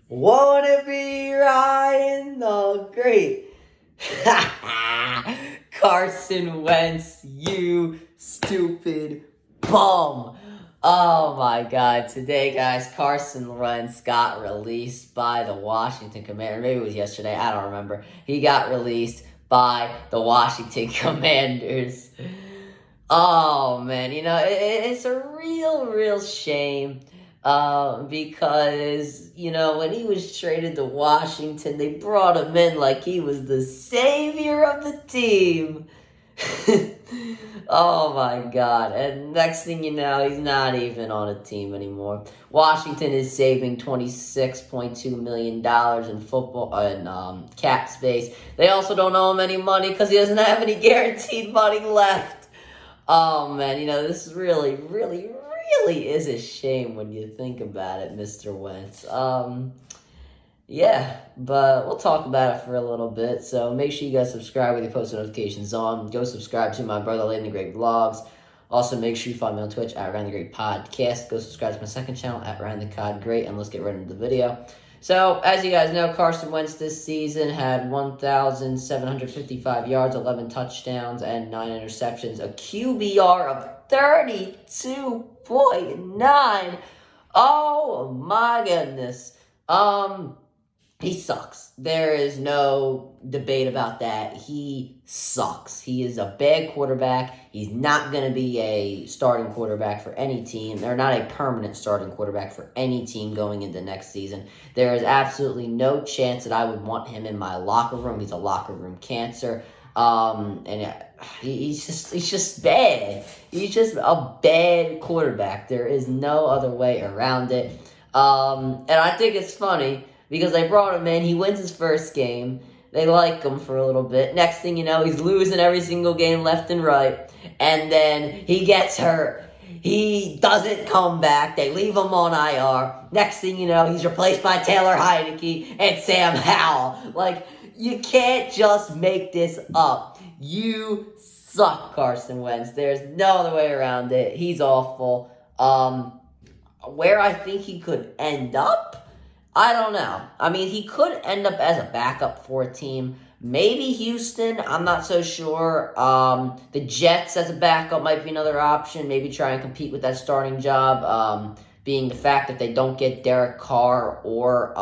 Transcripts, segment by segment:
Won't it be Ryan the Great? Carson Wentz, you stupid bum. Oh my god. Today, guys, Carson Wentz got released by the Washington Commanders. Maybe it was yesterday. I don't remember. He got released by the Washington Commanders. Oh, man. It's a real shame. Because, when he was traded to Washington, they brought him in like he was the savior of the team. Oh my god. And next thing you know, he's not even on a team anymore. Washington is saving $26.2 million in football and cap space. They also don't owe him any money because he doesn't have any guaranteed money left. Oh man, this really is a shame when you think about it, Mr. Wentz. Yeah, but we'll talk about it for a little bit. So make sure you guys subscribe with your post notifications on. Go subscribe to my brother Landon Great Vlogs. Also, make sure you follow me on Twitch at Ryan the Great Podcast. Go subscribe to my second channel at Ryan the Cod Great, and let's get right into the video. So, as you guys know, Carson Wentz this season had 1,755 yards, 11 touchdowns, and 9 interceptions. A QBR of 32.9. Oh my goodness. He sucks. There is no debate about that. He sucks. He is a bad quarterback. He's not going to be a starting quarterback for any team. They're not a permanent starting quarterback for any team going into next season. There is absolutely no chance that I would want him in my locker room. He's a locker room cancer. He's just bad. He's just a bad quarterback. There is no other way around it. And I think it's funny because they brought him in. He wins his first game. They like him for a little bit. Next thing you know, he's losing every single game left and right. And then he gets hurt. He doesn't come back. They leave him on IR. Next thing you know, he's replaced by Taylor Heinicke and Sam Howell. Like, you can't just make this up. You suck, Carson Wentz. There's no other way around it. He's awful. Where I think he could end up, I don't know. I mean, he could end up as a backup for a team. Maybe Houston. I'm not so sure. The Jets as a backup might be another option. Maybe try and compete with that starting job. Being the fact that they don't get Derek Carr or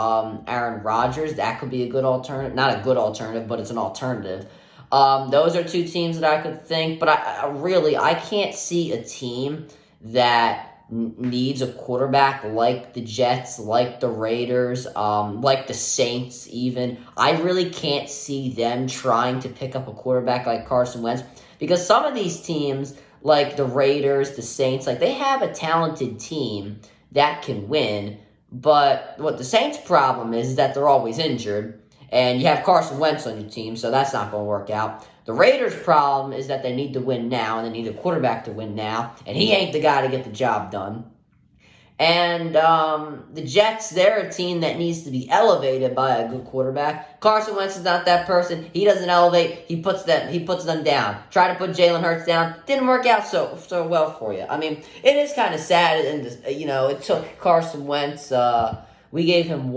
Aaron Rodgers, that could be a good alternative. Not a good alternative, but it's an alternative. Those are two teams that I could think. But I can't see a team that needs a quarterback like the Jets, like the Raiders, like the Saints even. I really can't see them trying to pick up a quarterback like Carson Wentz because some of these teams, like the Raiders, the Saints, like they have a talented team that can win, but what the Saints' problem is that they're always injured, and you have Carson Wentz on your team, so that's not going to work out. The Raiders' problem is that they need to win now, and they need a quarterback to win now, and he ain't the guy to get the job done. And the Jets, they're a team that needs to be elevated by a good quarterback. Carson Wentz is not that person. He doesn't elevate. He puts them down. Try to put Jalen Hurts down. Didn't work out so well for you. I mean, it is kind of sad, and it took Carson Wentz. We gave him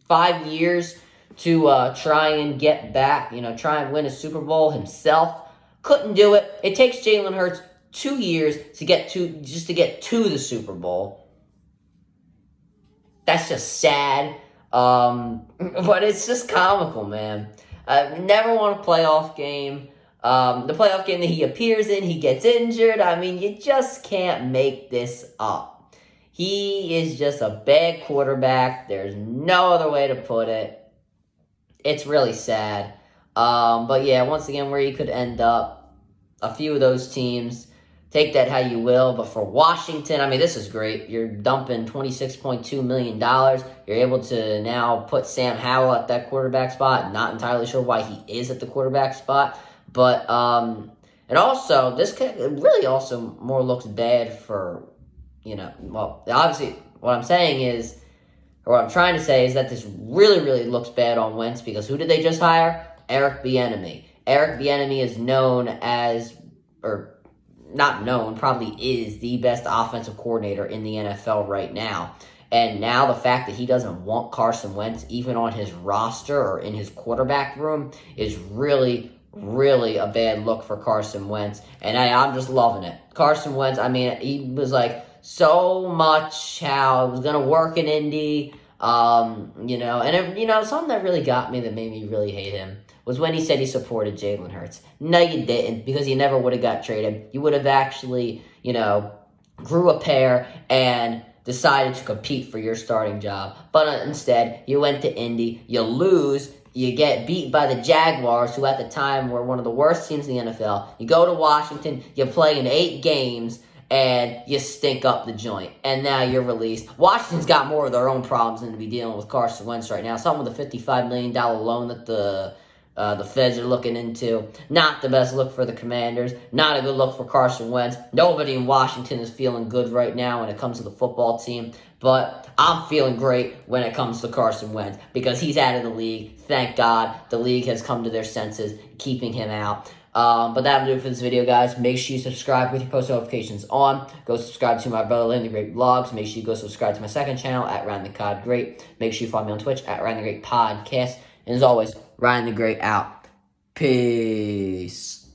5 years to try and get back, try and win a Super Bowl himself. Couldn't do it. It takes Jalen Hurts 2 years to get to the Super Bowl. That's just sad. But it's just comical, man. I never won a playoff game. The playoff game that he appears in, he gets injured. I mean, you just can't make this up. He is just a bad quarterback. There's no other way to put it. It's really sad. But yeah, once again, where you could end up, a few of those teams, take that how you will. But for Washington, I mean, this is great. You're dumping $26.2 million. You're able to now put Sam Howell at that quarterback spot. Not entirely sure why he is at the quarterback spot. But, and also, this really also more looks bad for, obviously, what I'm saying is, or what I'm trying to say is that this really looks bad on Wentz because who did they just hire? Eric Bieniemy. Eric Bieniemy is known as, or not known, probably is the best offensive coordinator in the NFL right now. And now the fact that he doesn't want Carson Wentz even on his roster or in his quarterback room is really, really a bad look for Carson Wentz. And I'm just loving it. Carson Wentz, I mean, he was like so much how it was going to work in Indy. Something that really got me that made me really hate him was when he said he supported Jalen Hurts. No, you didn't, because he never would have got traded. You would have actually, grew a pair and decided to compete for your starting job. But instead, you went to Indy, you lose, you get beat by the Jaguars, who at the time were one of the worst teams in the NFL. You go to Washington, you play in 8 games, and you stink up the joint. And now you're released. Washington's got more of their own problems than to be dealing with Carson Wentz right now. Something with a $55 million loan that the Feds are looking into. Not the best look for the Commanders. Not a good look for Carson Wentz. Nobody in Washington is feeling good right now when it comes to the football team. But I'm feeling great when it comes to Carson Wentz because he's out of the league. Thank God the league has come to their senses, keeping him out. But that'll do it for this video, guys. Make sure you subscribe with your post notifications on. Go subscribe to my brother Ryan the Great Vlogs. Make sure you go subscribe to my second channel at Ryan the Cod Great. Make sure you follow me on Twitch at Ryan the Great Podcast. And as always, Ryan the Great out. Peace.